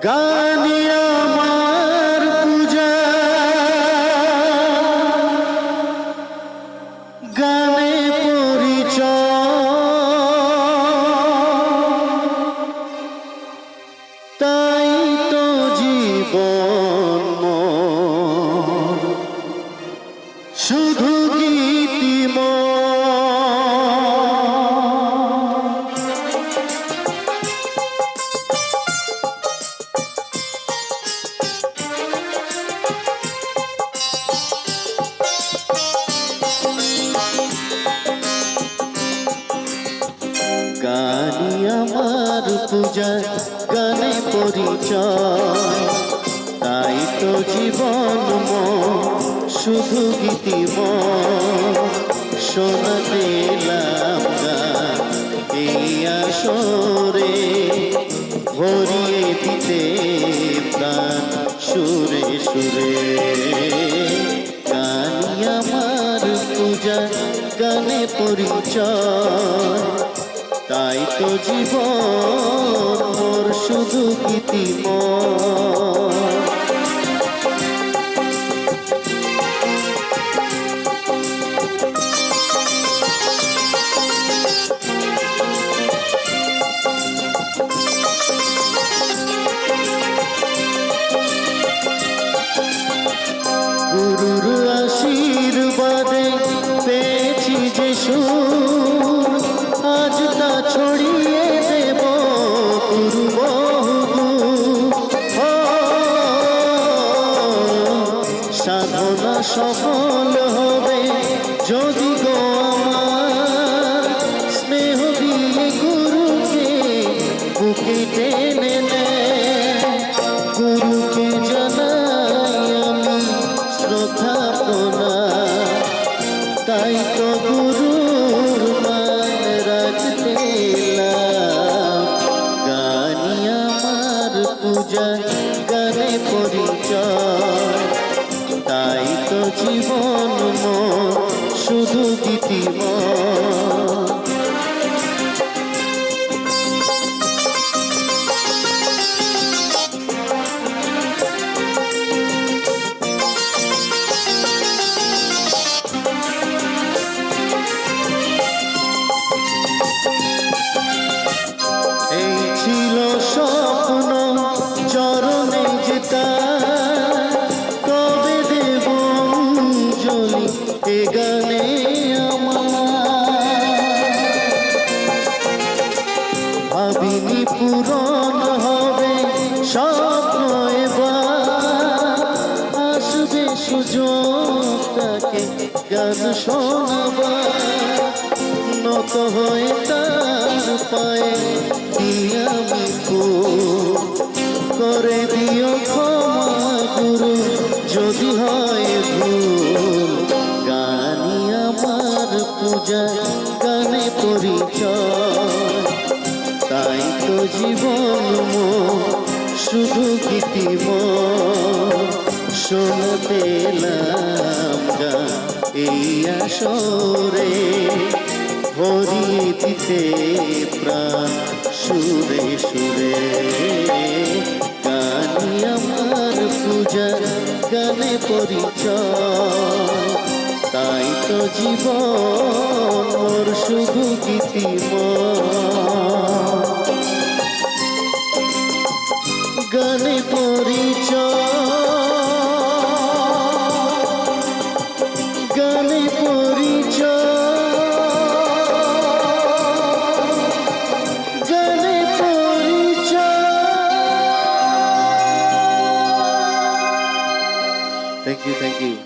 গানে আমার পূজা, গানে পরিচয়, তাই তো জীবন মোর শুধু গীতিময়। গানি আমার পূজা, গানে পরিচয়, তাই তো জীবন শুধু গীতিময়। শোনাতে এলাম গান এই আসরে, ভরিয়ে দিতে প্রাণ সুরে সুরে। গানি আমার পূজা, গানে পরিচয়, তাই তো জীবন মোর শুধু গীতিময়। গুরুর আশীর্বাদে পেয়েছি যে সুর, আজ তা ছড়িয়ে দেব গুরু বহুদূর। সাধনা সফল হবে যদি গো আমার, স্নেহ দিয়ে গুরুকে বুকে টেনে নেয়। গুরুকে জানাই আমি শ্রদ্ধা প্রণাম, তাই তো গুরুর মান রাখতে এলাম। গানি আমার পূজা, গানে পরিচয়, তাই তো জীবন মোর শুধু গীতিময়। এই ছিল স্বপ্ন চরণে যেতা, কবে দেব অঞ্জলি এ গানে আমার। ভাবিনি পূরণ হবে স্বপ্ন এবার, আসবে সুযোগ তাকে গান শোনাবার। নত হয়ে তার পায়ে দিয়ে আমি করে দিও ক্ষমা গুরু যদি হয় ভুল। গানি আমার পূজা, গানে পরিচয়, তাই তো জীবন মোর শুধু গীতিময়। শোনাতে এলাম গান এই আসরে, ভরিয়ে দিতে প্রাণ সুরে সুরে। গানি আমার পূজা, গানে পরিচয়, তাই তো জীবন মোর শুধু গীতিময়। গানে পরিচয়, গানে পরিচয়, গানে পরিচয়। Thank you, thank you.